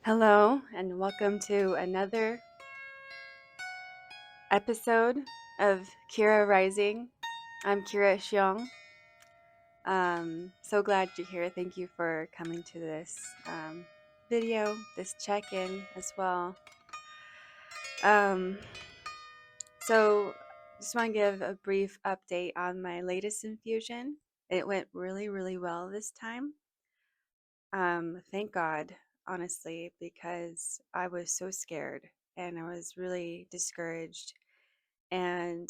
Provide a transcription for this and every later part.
Hello, and welcome to another episode of Kira Rising. I'm Kira Xiong. So glad you're here. Thank you for coming to this video, this check in as well. Um, so, just want to give a brief update on my latest infusion. It went really, really well this time. Thank God, honestly, because I was so scared and I was really discouraged. And,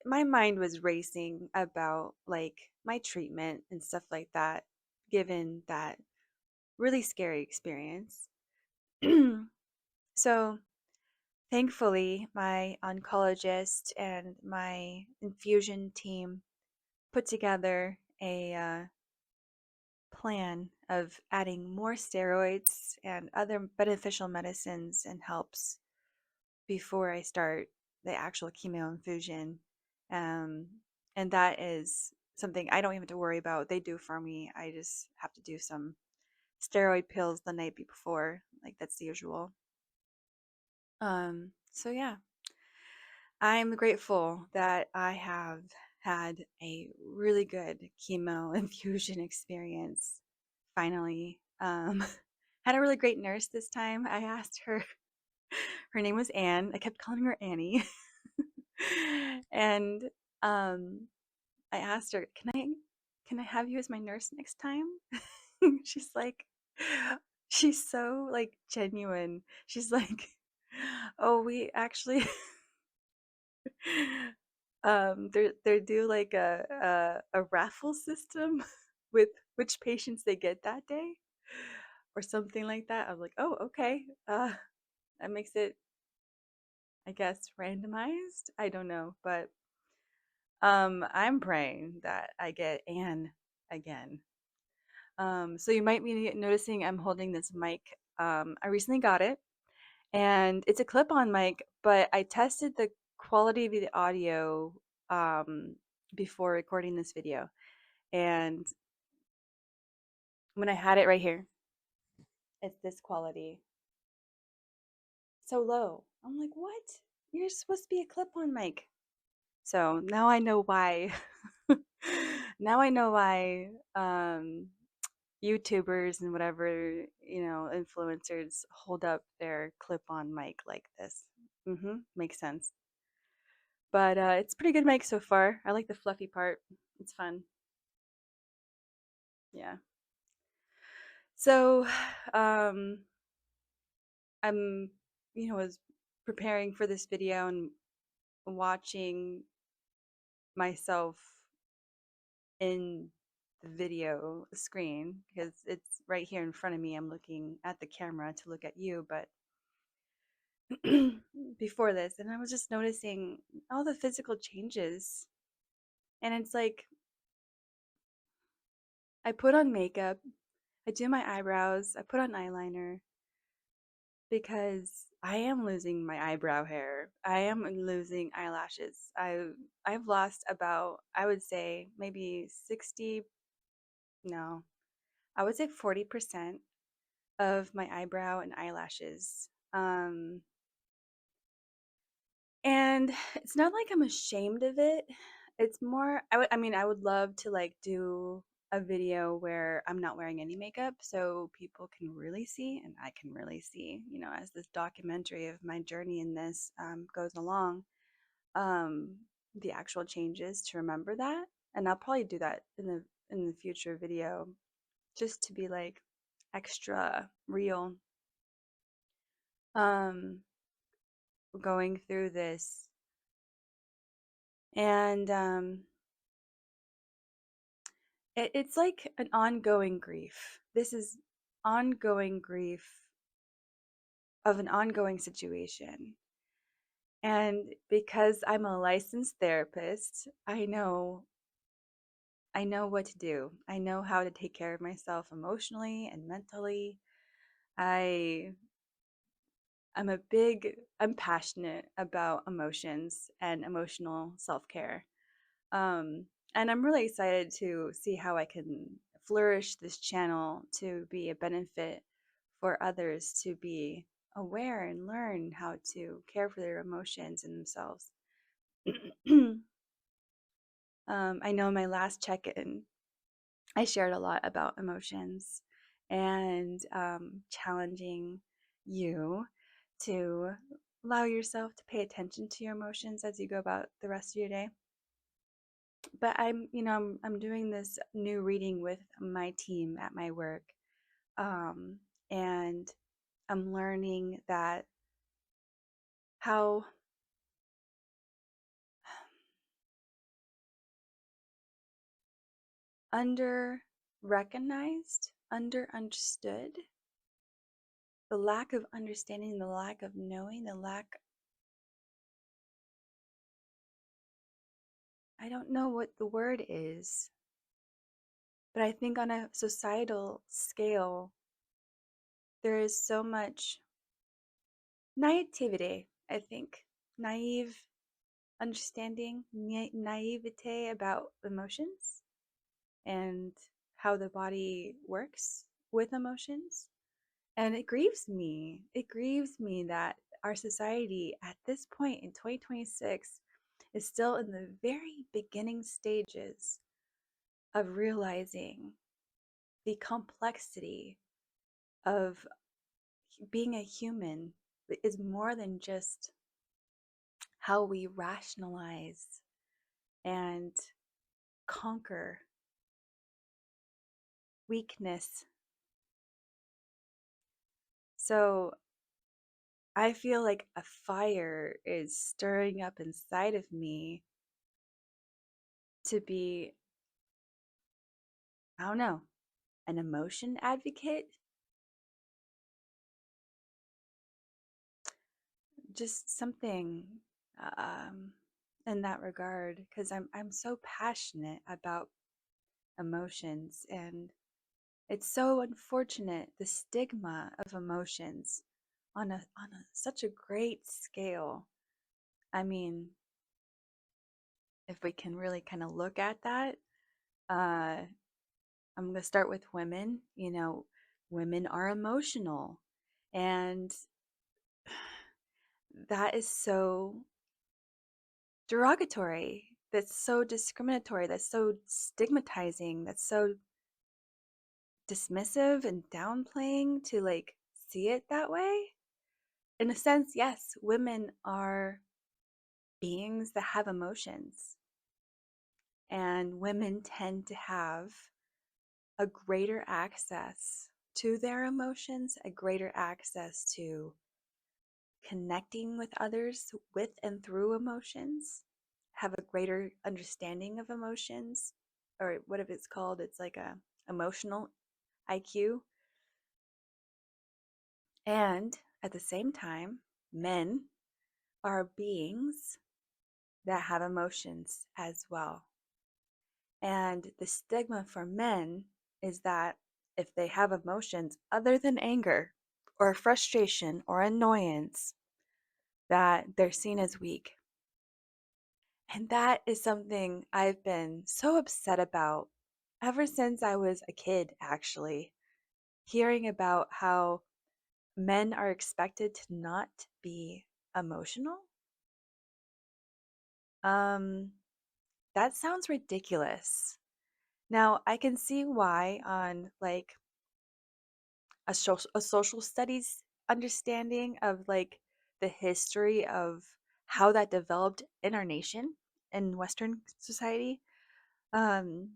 my mind was racing about like my treatment and stuff like that, given that really scary experience. So, thankfully, my oncologist and my infusion team put together a plan of adding more steroids and other beneficial medicines and helps before I start the actual chemo infusion. Um, and that is something I don't even have to worry about. They do for me. I just have to do some steroid pills the night before, like that's the usual. So yeah, I'm grateful that I have had a really good chemo infusion experience. Finally, had a really great nurse this time. I asked her, her name was Anne. I kept calling her Annie. And um, I asked her, can I have you as my nurse next time? She's like, she's so like genuine. She's like, oh, we actually they do like a raffle system with which patients they get that day or something like that. I was like, oh, okay. That makes it, I guess, randomized. I don't know, but I'm praying that I get Anne again. So you might be noticing I'm holding this mic. I recently got it, and it's a clip-on mic, but I tested the quality of the audio um, before recording this video, and when I had it right here, it's this quality, so low. I'm like, what? You're supposed to be a clip-on mic. So now I know why. Now I know why YouTubers and whatever, influencers hold up their clip-on mic like this. Makes sense. But it's pretty good mic so far. I like the fluffy part. It's fun. Yeah. So, um, I'm, was preparing for this video and watching myself in the video screen because it's right here in front of me. I'm looking at the camera to look at you, but before this, and I was just noticing all the physical changes. And it's like I put on makeup, I do my eyebrows, I put on eyeliner because I am losing my eyebrow hair. I am losing eyelashes. I've lost about, I would say maybe 60, no, I would say 40% of my eyebrow and eyelashes. And it's not like I'm ashamed of it. It's more I would love to like do a video where I'm not wearing any makeup so people can really see and I can really see, as this documentary of my journey in this goes along, um, the actual changes to remember that. And I'll probably do that in the future video just to be like extra real. Um, Going through this and it's like an ongoing grief. This is ongoing grief of an ongoing situation. And because I'm a licensed therapist, I know what to do. I know how to take care of myself emotionally and mentally. I I'm passionate about emotions and emotional self-care. Um, and I'm really excited to see how I can flourish this channel to be a benefit for others to be aware and learn how to care for their emotions and themselves. I know in my last check in, I shared a lot about emotions and challenging you to allow yourself to pay attention to your emotions as you go about the rest of your day. But I'm doing this new reading with my team at my work, um, and I'm learning that how under recognized, under understood, the lack of understanding, the lack of knowing, the lack, I don't know what the word is, but I think on a societal scale, there is so much naivety, I think. Naive understanding, naivete about emotions and how the body works with emotions. And it grieves me. It grieves me that our society at this point in 2026 is still in the very beginning stages of realizing the complexity of being a human is more than just how we rationalize and conquer weakness. So I feel like a fire is stirring up inside of me to be, I don't know, an emotion advocate, just something um, in that regard, because I'm so passionate about emotions, and it's so unfortunate the stigma of emotions on a such a great scale. I mean, if we can really kind of look at that, uh, I'm going to start with women. Women are emotional, and that is so derogatory. That's so discriminatory. That's so stigmatizing. That's so dismissive and downplaying to like see it that way. In a sense, yes, women are beings that have emotions, and women tend to have a greater access to their emotions, a greater access to connecting with others with and through emotions, have a greater understanding of emotions, or what if it's called, it's like a emotional IQ. And at the same time, men are beings that have emotions as well. And the stigma for men is that if they have emotions other than anger or frustration or annoyance, that they're seen as weak. And that is something I've been so upset about ever since I was a kid, actually. Hearing about how men are expected to not be emotional. Um, that sounds ridiculous. Now, I can see why on like a social studies understanding of like the history of how that developed in our nation in Western society. Um,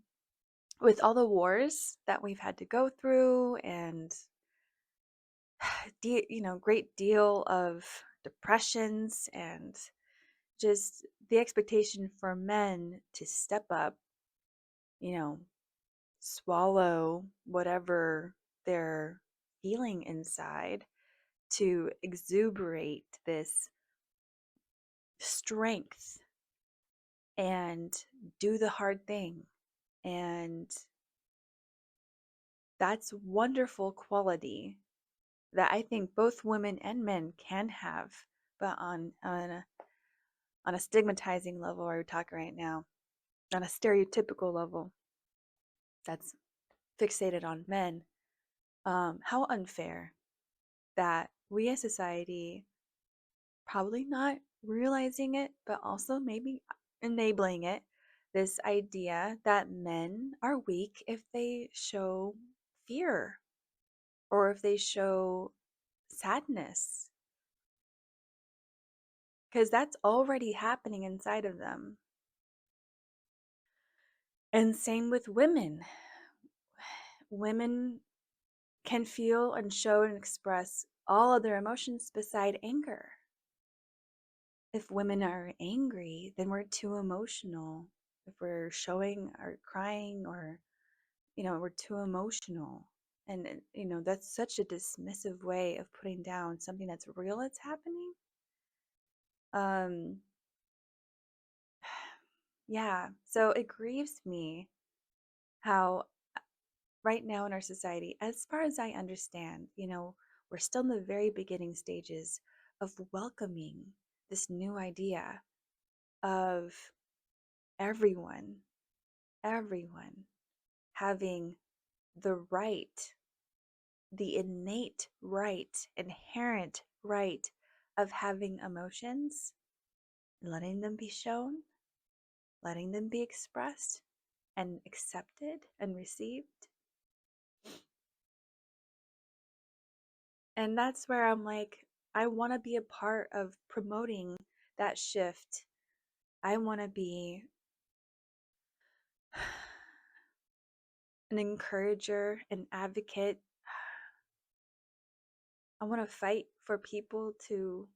with all the wars that we've had to go through and great deal of depressions and just the expectation for men to step up, you know, swallow whatever they're feeling inside to exuberate this strength and do the hard thing. And that's wonderful quality that I think both women and men can have, but on a stigmatizing level, we're talking right now, on a stereotypical level that's fixated on men. How unfair. that we as society probably not realizing it, but also maybe enabling it. This idea that men are weak if they show fear or if they show sadness, because that's already happening inside of them. And same with women. Women can feel and show and express all of their emotions beside anger. If women are angry, then we're too emotional. If we're showing or crying or, we're too emotional. And, that's such a dismissive way of putting down something that's real that's happening. Um, yeah. So it grieves me how right now in our society, as far as I understand, we're still in the very beginning stages of welcoming this new idea of everyone, everyone having the right, the innate right, inherent right of having emotions, letting them be shown, letting them be expressed and accepted and received. And that's where I'm like, I want to be a part of promoting that shift. I want to be an encourager, an advocate. I want to fight for people to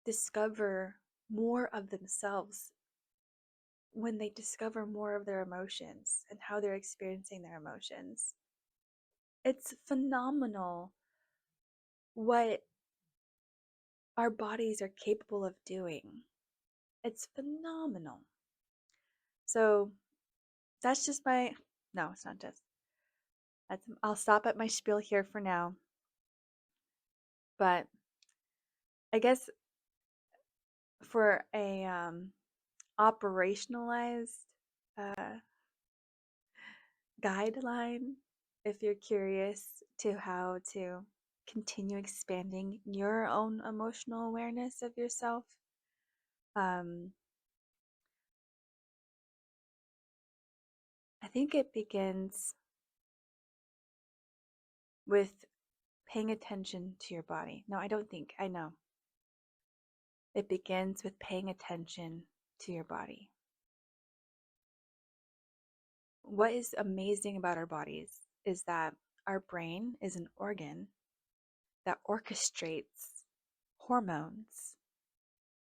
discover more of themselves when they discover more of their emotions and how they're experiencing their emotions. It's phenomenal what our bodies are capable of doing. It's phenomenal. So that's just my, no, it's not just, I'll stop at my spiel here for now. But I guess for a operationalized uh, guideline, if you're curious to how to continue expanding your own emotional awareness of yourself, um, I think it begins with paying attention to your body. No, I don't think, I know. It begins with paying attention to your body. What is amazing about our bodies is that our brain is an organ that orchestrates hormones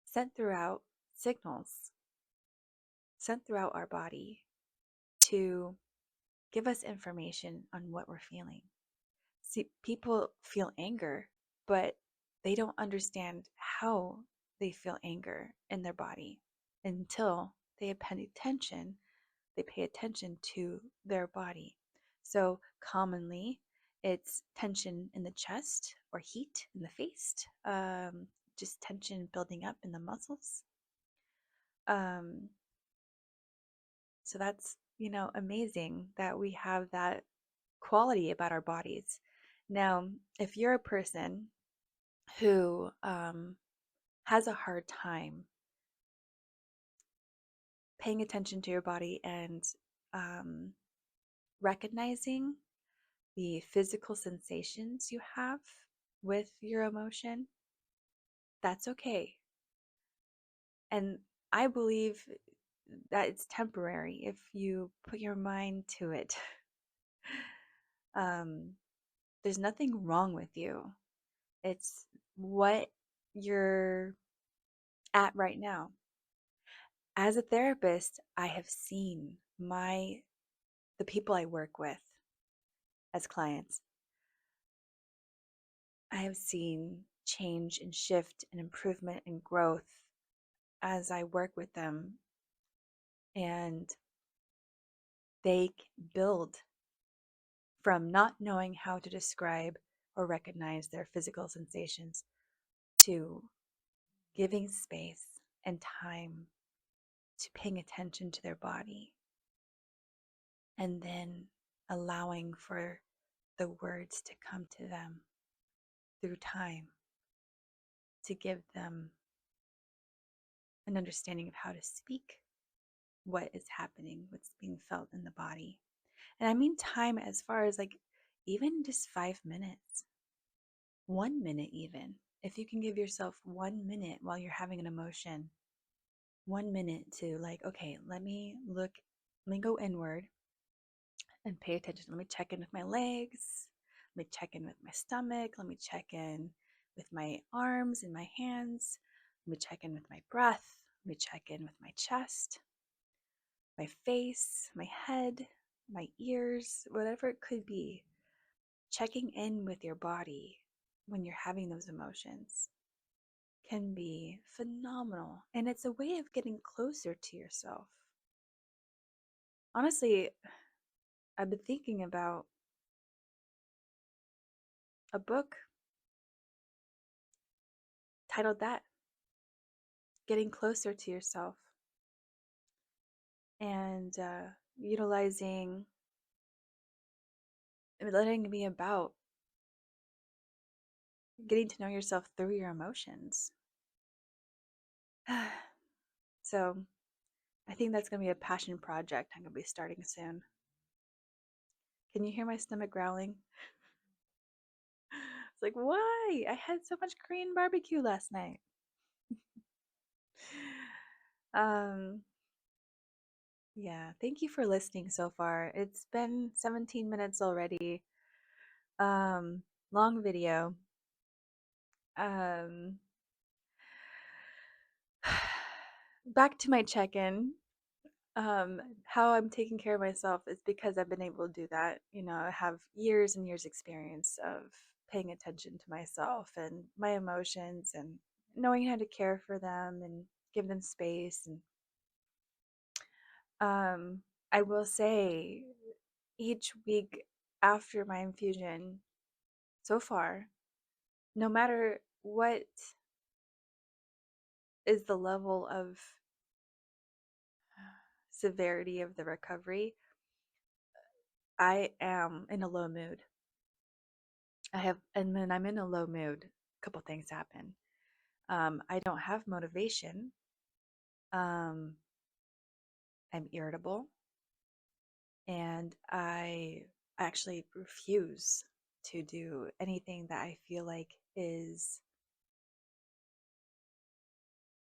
sent throughout signals sent throughout our body to give us information on what we're feeling. See, people feel anger, but they don't understand how they feel anger in their body until they pay attention to their body. So commonly, it's tension in the chest or heat in the face, just tension building up in the muscles. Um, so that's, amazing that we have that quality about our bodies. Now, if you're a person who has a hard time paying attention to your body and um, recognizing the physical sensations you have with your emotion, that's okay. And I believe that it's temporary if you put your mind to it. um, there's nothing wrong with you. It's what you're at right now. As a therapist, I have seen the people I work with as clients. I have seen change and shift and improvement and growth as I work with them, and they build from not knowing how to describe or recognize their physical sensations to giving space and time to paying attention to their body, and then allowing for the words to come to them through time, to give them an understanding of how to speak what is happening, what's being felt in the body. And I mean time as far as like even just 5 minutes, 1 minute, even. If you can give yourself 1 minute while you're having an emotion, 1 minute to like, okay, let me go inward and pay attention. Let me check in with my legs. Let me check in with my stomach. Let me check in with my arms and my hands. Let me check in with my breath. Let me check in with my chest, my face, my head, my ears, whatever it could be. Checking in with your body when you're having those emotions can be phenomenal. And it's a way of getting closer to yourself. Honestly, I've been thinking about a book titled that, Getting Closer to Yourself, and utilizing, letting it be about getting to know yourself through your emotions. So I think that's going to be a passion project I'm going to be starting soon. Can you hear my stomach growling? It's like, why? I had so much Korean barbecue last night. Um, yeah, thank you for listening so far. It's been 17 minutes already. Um, Long video. Um, Back to my check-in. How I'm taking care of myself is because I've been able to do that. I have years and years experience of paying attention to myself and my emotions and knowing how to care for them and give them space. And um, I will say each week after my infusion so far, no matter what is the level of severity of the recovery, I am in a low mood. And when I'm in a low mood, a couple things happen. I don't have motivation. Um, I'm irritable, and I actually refuse to do anything that I feel like is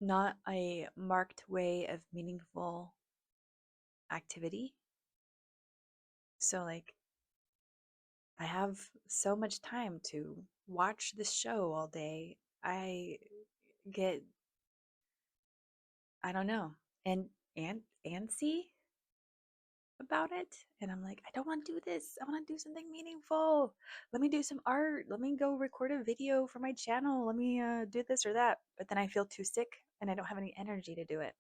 not a marked way of meaningful activity. So, like, I have so much time to watch this show all day. I get, I don't know, and antsy about it. And I'm like, I don't want to do this. I want to do something meaningful. Let me do some art. Let me go record a video for my channel. Let me do this or that. But then I feel too sick and I don't have any energy to do it.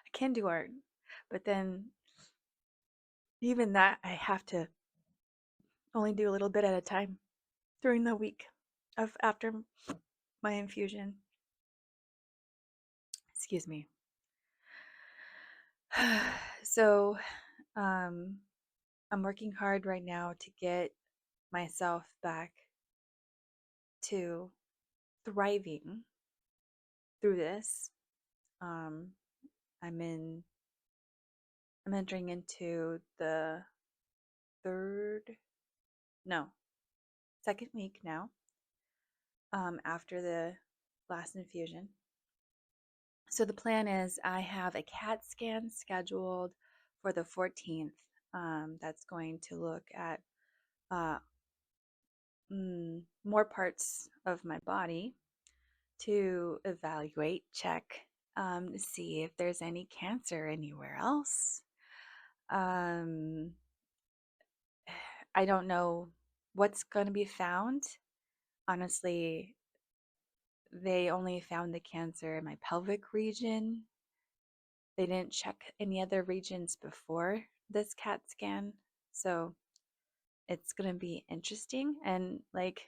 I can do art, but then even that, I have to only do a little bit at a time during the week of after my infusion. Excuse me. So, um, I'm working hard right now to get myself back to thriving through this. Um, I'm in. I'm entering into the third, no, second week now. After the last infusion. So the plan is I have a CAT scan scheduled for the 14th. That's going to look at uh, more parts of my body to evaluate, check, to see if there's any cancer anywhere else. Um, I don't know what's going to be found. Honestly, they only found the cancer in my pelvic region. They didn't check any other regions before this CAT scan. So it's going to be interesting. And like,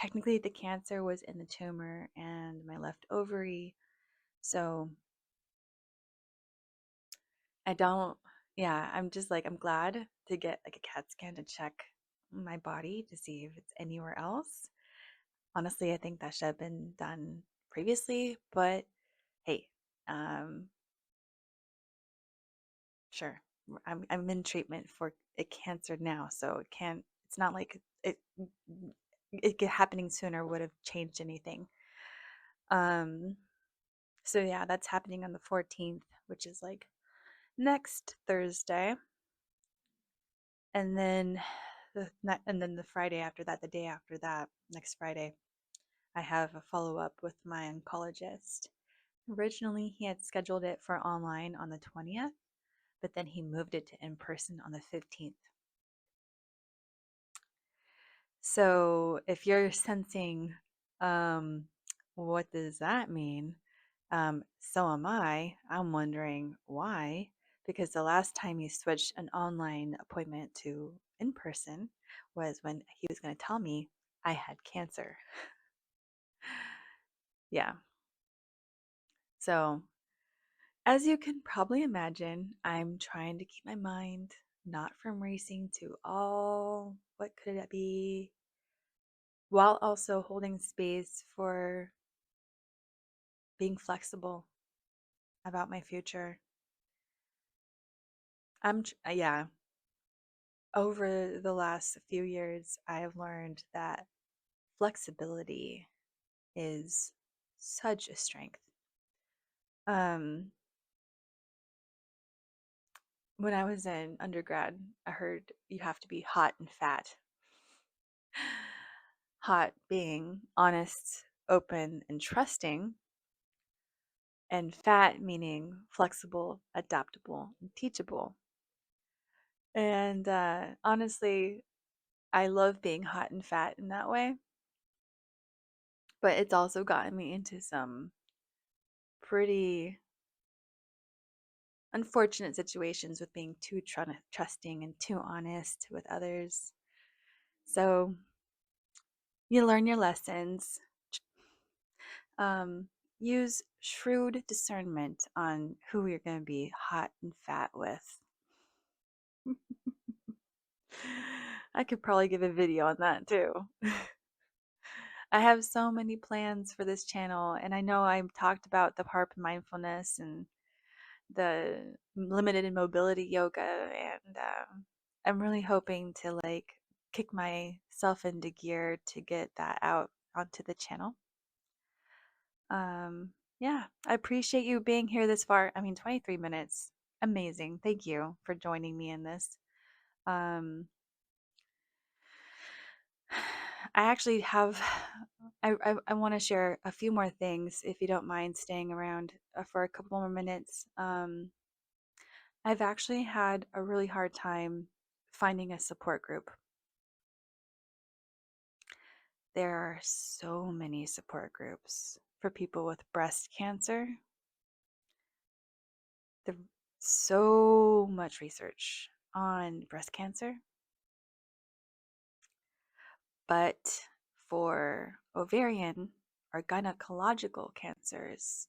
technically, the cancer was in the tumor and my left ovary. So I don't yeah, I'm just like, I'm glad to get like a CAT scan to check my body to see if it's anywhere else. Honestly, I think that should have been done previously, but hey, um, sure. I'm in treatment for a cancer now, so it can't, it's not like happening sooner would have changed anything. Um, so yeah, that's happening on the 14th, which is like next Thursday. And then the Friday after that, the day after that, next Friday, I have a follow-up with my oncologist. Originally, he had scheduled it for online on the 20th, but then he moved it to in person on the 15th. So if you're sensing, um, what does that mean? So am I. I'm wondering why, because the last time he switched an online appointment to in person was when he was going to tell me I had cancer. Yeah. So, as you can probably imagine, I'm trying to keep my mind not from racing to all what could it be, while also holding space for being flexible about my future. Yeah, over the last few years, I have learned that flexibility is such a strength. Um, when I was in undergrad, I heard you have to be hot and fat. Hot being honest, open, and trusting, and fat meaning flexible, adaptable, and teachable. And honestly, I love being hot and fat in that way, but it's also gotten me into some pretty unfortunate situations with being too trusting and too honest with others. So you learn your lessons. Um, use shrewd discernment on who you're going to be hot and fat with. I could probably give a video on that too. I have so many plans for this channel, and I know I've talked about the HARP mindfulness and the limited mobility yoga, and I'm really hoping to like kick myself into gear to get that out onto the channel. Yeah, I appreciate you being here this far. I mean, 23 minutes. Amazing. Thank you for joining me in this. Um, I actually have, I want to share a few more things if you don't mind staying around for a couple more minutes. I've actually had a really hard time finding a support group. There are so many support groups for people with breast cancer. There's so much research on breast cancer, but for ovarian or gynecological cancers,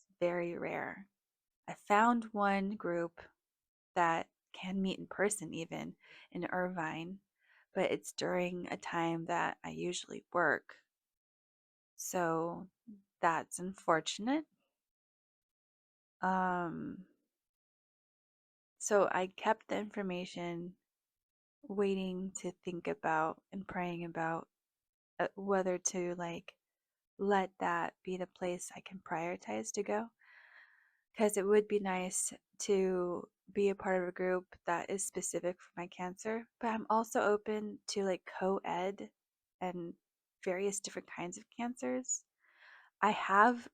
it's very rare. I found one group that can meet in person, even in Irvine, but it's during a time that I usually work. So that's unfortunate. Um, so I kept the information waiting to think about and praying about whether to like let that be the place I can prioritize to go. Because it would be nice to be a part of a group that is specific for my cancer, but I'm also open to like co-ed and various different kinds of cancers. I have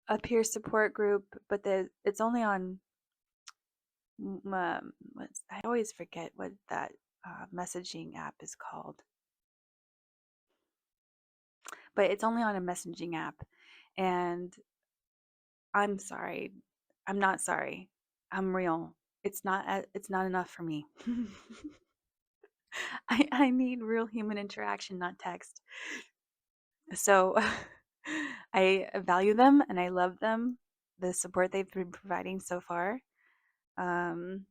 a peer support group, but it's only on I always forget what that messaging app is called, but it's only on a messaging app. And I'm sorry, I'm not sorry. I'm real. It's not enough for me. I need real human interaction, not text. So I value them and I love them, the support they've been providing so far. Um,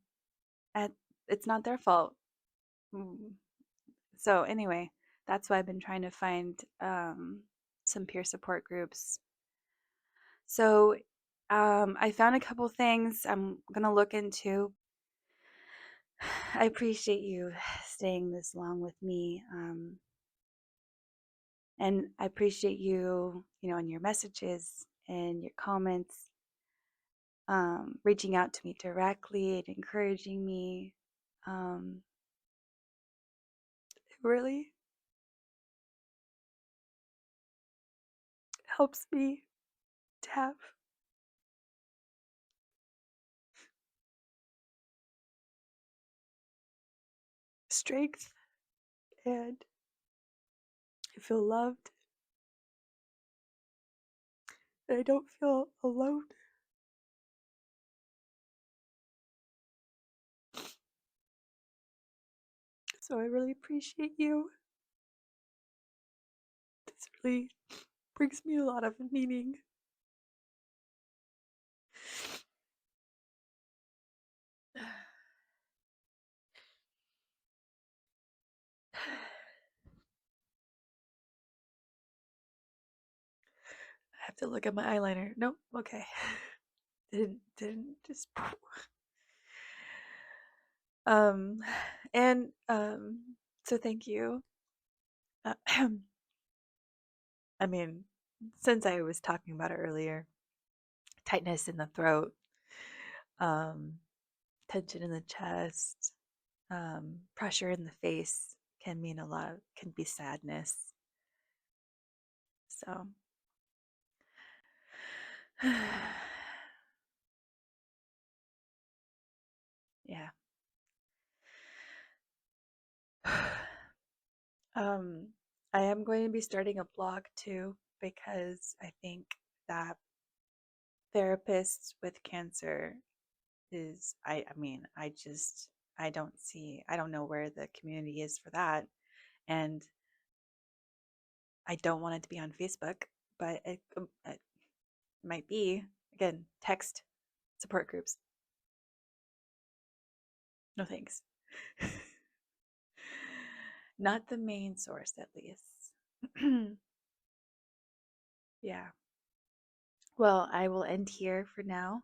and it's not their fault. Mm. So anyway, that's why I've been trying to find some peer support groups. So I found a couple things I'm gonna look into. I appreciate you staying this long with me. And I appreciate you, in your messages and your comments, reaching out to me directly and encouraging me. Um, it really helps me to have strength, and I feel loved, and I don't feel alone. So I really appreciate you. This really brings me a lot of meaning. I have to look at my eyeliner. Nope. Okay. Didn't just. Um, and so thank you. Uh, I mean, since I was talking about it earlier, tightness in the throat, um, tension in the chest, pressure in the face can mean a lot, can be sadness. So, yeah. Um, I am going to be starting a blog too because I think that therapists with cancer is I mean, I don't know where the community is for that. And I don't want it to be on Facebook, but it might be. Again, text support groups. No thanks. Not the main source, at least. Yeah. Well, I will end here for now.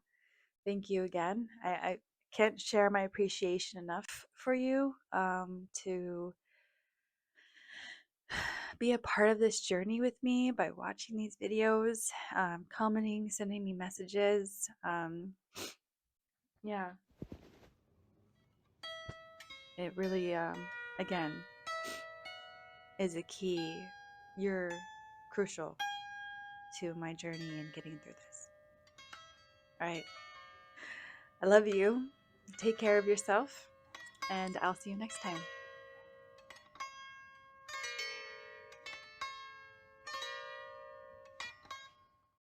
Thank you again. I can't share my appreciation enough for you to be a part of this journey with me by watching these videos, commenting, sending me messages. Yeah, it really, again, is a key. You're crucial to my journey in getting through this. All right. I love you. Take care of yourself, and I'll see you next time.